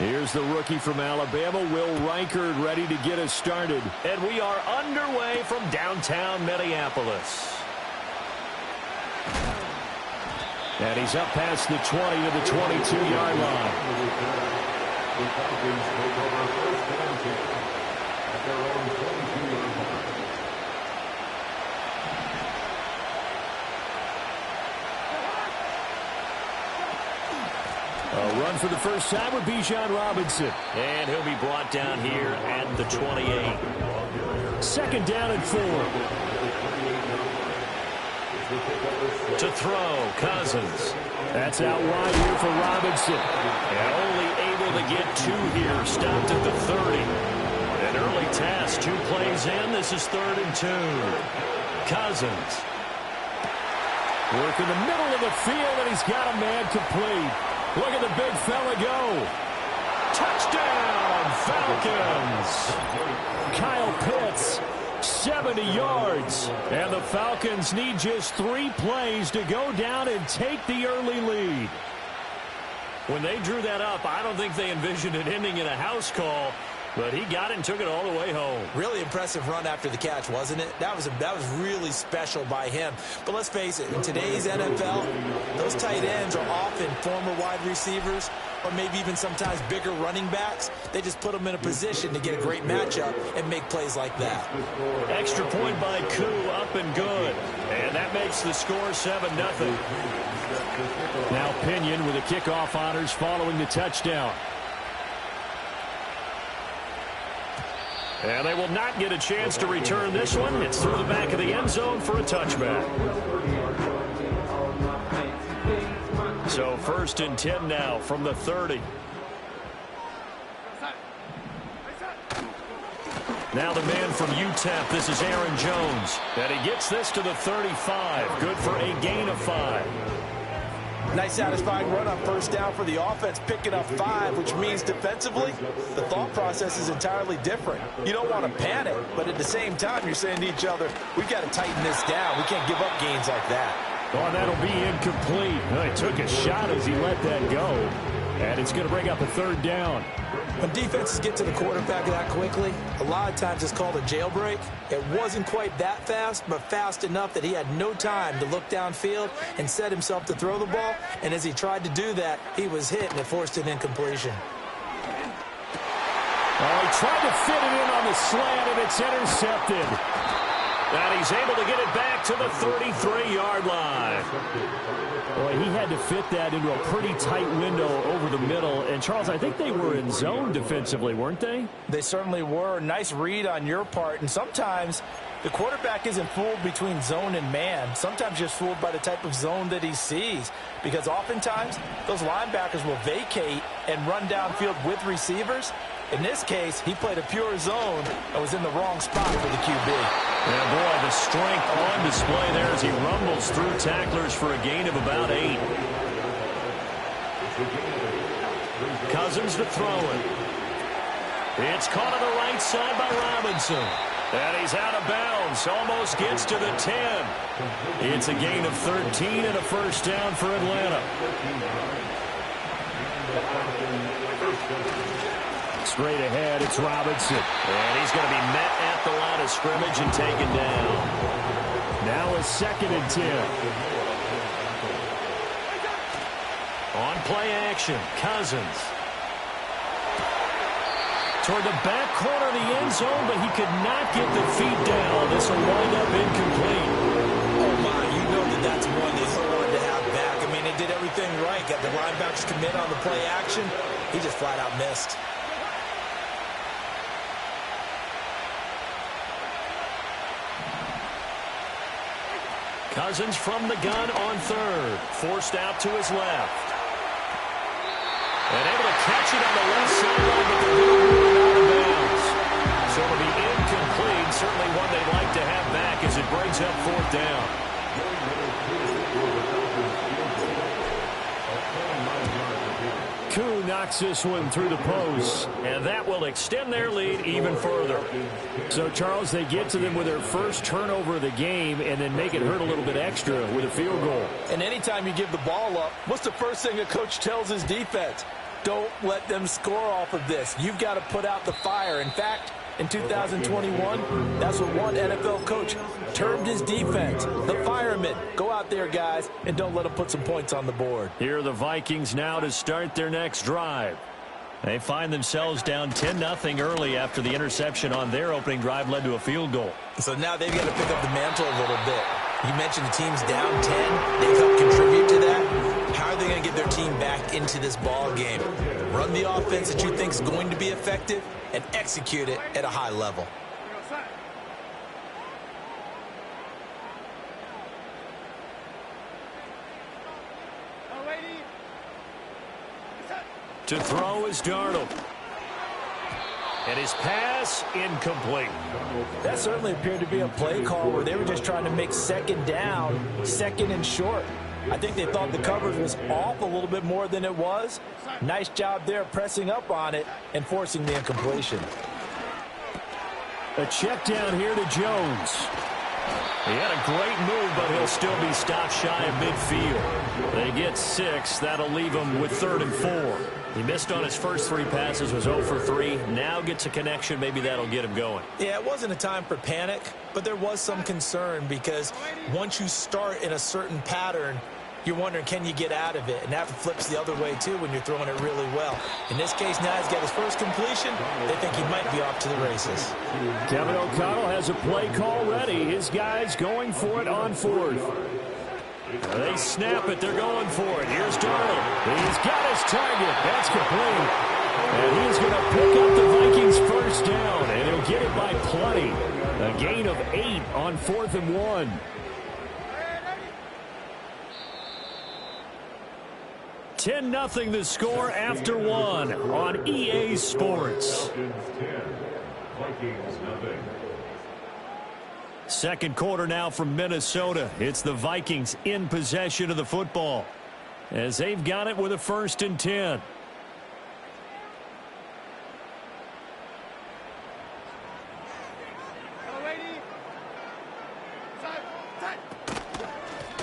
Here's the rookie from Alabama, Will Reichard, ready to get us started. And we are underway from downtown Minneapolis. And he's up past the 20 to the 22-yard line. A run for the first time with Bijan Robinson. And he'll be brought down here at the 28. Second down and 4. To throw, Cousins. That's out wide here for Robinson. And only able to get 2 here. Stopped at the 30. An early task. 2 plays in. This is 3rd and 2. Cousins. Work in the middle of the field, and he's got a man complete. Look at the big fella go. Touchdown, Falcons. Kyle Pitts, 70 yards. And the Falcons need just 3 plays to go down and take the early lead. When they drew that up, I don't think they envisioned it ending in a house call. But he got it and took it all the way home. Really impressive run after the catch, wasn't it? That was really special by him. But let's face it, in today's NFL, those tight ends are often former wide receivers or maybe even sometimes bigger running backs. They just put them in a position to get a great matchup and make plays like that. Extra point by Koo, up and good. And that makes the score 7-0. Now Pinion with the kickoff honors following the touchdown. And they will not get a chance to return this one. It's through the back of the end zone for a touchback. So 1st and 10 now from the 30. Now the man from UTEP, this is Aaron Jones. And he gets this to the 35. Good for a gain of 5. Nice satisfying run on 1st down for the offense, picking up 5, which means defensively, the thought process is entirely different. You don't want to panic, but at the same time, you're saying to each other, we've got to tighten this down. We can't give up gains like that. Oh, that'll be incomplete. He took a shot as he let that go. And it's going to bring up a 3rd down. When defenses get to the quarterback that quickly, a lot of times it's called a jailbreak. It wasn't quite that fast, but fast enough that he had no time to look downfield and set himself to throw the ball. And as he tried to do that, he was hit and it forced an incompletion. Oh, he tried to fit it in on the slant, and it's intercepted. And he's able to get it back to the 33-yard line. Boy, he had to fit that into a pretty tight window over the middle. And, Charles, I think they were in zone defensively, weren't they? They certainly were. Nice read on your part. And sometimes the quarterback isn't fooled between zone and man. Sometimes just fooled by the type of zone that he sees. Because oftentimes, those linebackers will vacate and run downfield with receivers. In this case, he played a pure zone and was in the wrong spot for the QB. Yeah, boy, the strength on display there as he rumbles through tacklers for a gain of about 8. Cousins to throw it. It's caught on the right side by Robinson. And he's out of bounds. Almost gets to the 10. It's a gain of 13 and a 1st down for Atlanta. Straight ahead, it's Robinson. And he's going to be met at the line of scrimmage and taken down. Now a 2nd and 10. On play action, Cousins. Toward the back corner of the end zone, but he could not get the feet down. This will wind up incomplete. Oh, my, you know that's one they so wanted to have back. I mean, they did everything right. Got the linebackers commit on the play action. He just flat out missed. Cousins from the gun on 3rd. Forced out to his left. And able to catch it on the left sideline, but they're going to move it out of bounds. So it'll be incomplete. Certainly one they'd like to have back as it brings up 4th down. Koo knocks this one through the post. And that will extend their lead even further. So, Charles, they get to them with their first turnover of the game and then make it hurt a little bit extra with a field goal. And anytime you give the ball up, what's the first thing a coach tells his defense? Don't let them score off of this. You've got to put out the fire. In fact, in 2021, that's what one NFL coach termed his defense. The firemen. Go out there, guys, and don't let them put some points on the board. Here are the Vikings now to start their next drive. They find themselves down 10-0 early after the interception on their opening drive led to a field goal. So now they've got to pick up the mantle a little bit. You mentioned the team's down 10. They've helped contribute to that. How are they going to get their team back into this ball game? Run the offense that you think is going to be effective and execute it at a high level. To throw is Darnold. And his pass incomplete. That certainly appeared to be a play call where they were just trying to make second down, second and short. I think they thought the coverage was off a little bit more than it was. Nice job there pressing up on it and forcing the incompletion. A check down here to Jones. He had a great move, but he'll still be stopped shy of midfield. They get 6. That'll leave him with 3rd and 4. He missed on his first 3 passes, was 0 for 3. Now gets a connection. Maybe that'll get him going. Yeah, it wasn't a time for panic, but there was some concern because once you start in a certain pattern, you're wondering, can you get out of it? And that flips the other way, too, when you're throwing it really well. In this case, now he's got his first completion. They think he might be off to the races. Kevin O'Connell has a play call ready. His guys going for it on 4th. They snap it. They're going for it. Here's Darnold. He's got his target. That's complete. And he's going to pick up the Vikings' first down, and he'll get it by plenty. A gain of 8 on 4th and 1. 10-0 the score after 1 on EA Sports. Second quarter now from Minnesota. It's the Vikings in possession of the football as they've got it with a 1st and 10.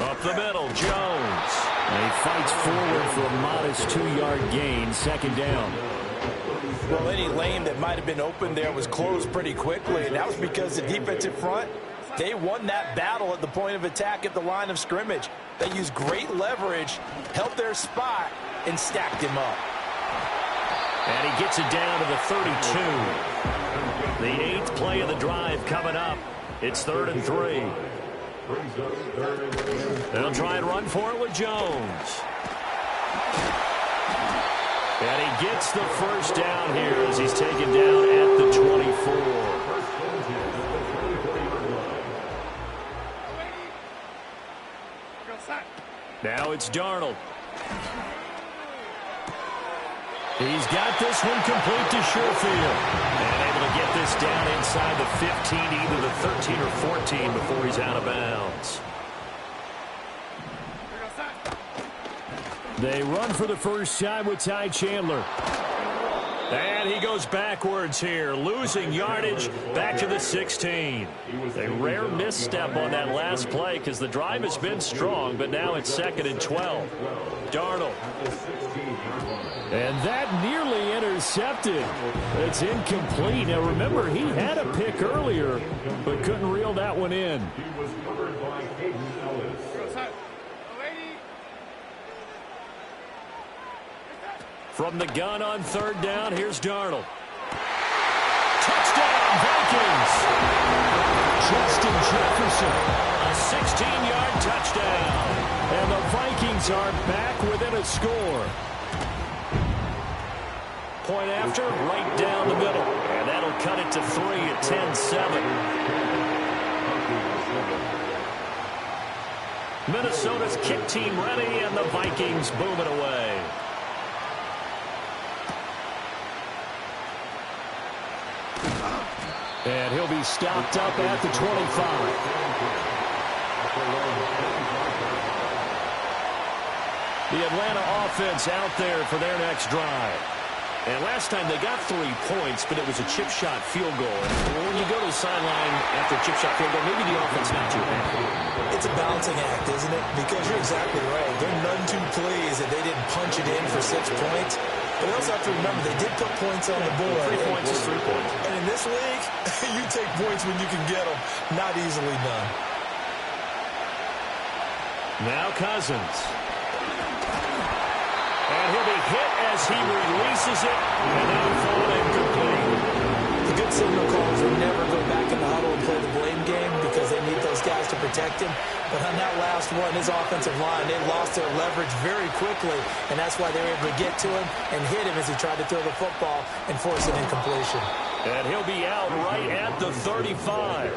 Up the middle, Jones. And he fights forward for a modest 2-yard gain, 2nd down. Well, any lane that might have been open there was closed pretty quickly, and that was because the defensive front, they won that battle at the point of attack at the line of scrimmage. They used great leverage, held their spot, and stacked him up. And he gets it down to the 32. The 8th play of the drive coming up. It's 3rd and 3. They'll try and run for it with Jones. And he gets the first down here as he's taken down at the 24. Now it's Darnold. He's got this one complete to Sherfield. And able to get this down inside the 15, either the 13 or 14 before he's out of bounds. They run for the first time with Ty Chandler. And he goes backwards here, losing yardage back to the 16. A rare misstep on that last play because the drive has been strong, but now it's 2nd and 12. Darnold. And that nearly intercepted. It's incomplete. Now remember, he had a pick earlier, but couldn't reel that one in. From the gun on 3rd down, here's Darnold. Touchdown, Vikings! Justin Jefferson, a 16-yard touchdown. And the Vikings are back within a score. Point after, right down the middle. And that'll cut it to 3 at 10-7. Minnesota's kick team ready, and the Vikings boom it away. And he'll be stopped up at the 25. The Atlanta offense out there for their next drive. And last time they got 3 points, but it was a chip shot field goal. And when you go to the sideline after a chip shot field goal, maybe the offense not too happy. It's a balancing act, isn't it? Because you're exactly right. They're none too pleased that they didn't punch it in for 6 points. But we also have to remember they did put points on the board. 3 points is 3 points. And in this league, you take points when you can get them. Not easily done. Now Cousins. And he'll be hit as he releases it. And now thrown incomplete. The good signal callers will never go back in the huddle and play the blame game because they need those guys to protect him. But on that last one, his offensive line, they lost their leverage very quickly, and that's why they were able to get to him and hit him as he tried to throw the football and force an incompletion. And he'll be out right at the 35.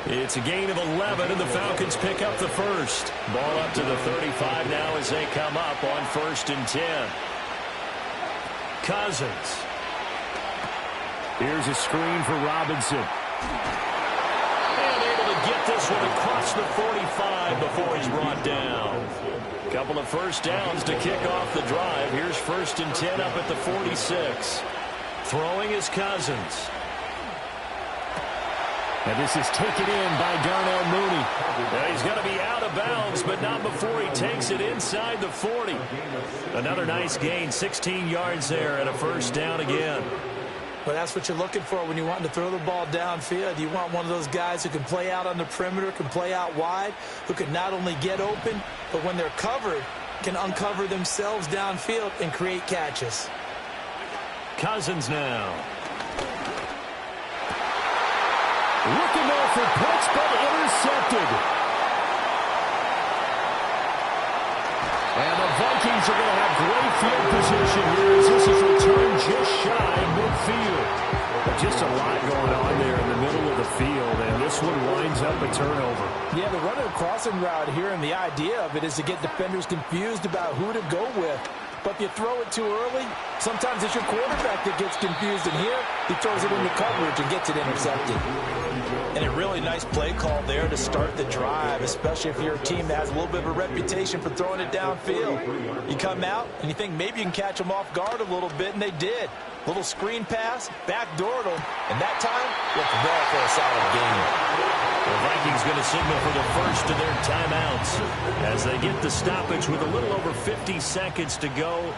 It's a gain of 11, and the Falcons pick up the first. Ball up to the 35 now as they come up on 1st and 10. Cousins. Here's a screen for Robinson. And able to get this one across the 45 before he's brought down. Couple of first downs to kick off the drive. Here's 1st and 10 up at the 46. Throwing is Cousins. And this is taken in by Darnell Mooney. Now he's going to be out of bounds, but not before he takes it inside the 40. Another nice gain, 16 yards there and a first down again. Well, that's what you're looking for when you want to throw the ball downfield. You want one of those guys who can play out on the perimeter, can play out wide, who can not only get open, but when they're covered, can uncover themselves downfield and create catches. Cousins now. Looking there for points, but intercepted. And the Vikings are going to have great field position here as this is returned just shy midfield. Just a lot going on there in the middle of the field, and this one winds up a turnover. Yeah, the running crossing route here, and the idea of it is to get defenders confused about who to go with. But if you throw it too early, sometimes it's your quarterback that gets confused. And here, he throws it into coverage and gets it intercepted. And a really nice play call there to start the drive, especially if you're a team that has a little bit of a reputation for throwing it downfield. You come out, and you think maybe you can catch them off guard a little bit, and they did. Little screen pass, backdoored them, and that time, looked well for a solid game. The Vikings going to signal for the first of their timeouts as they get the stoppage with a little over 50 seconds to go.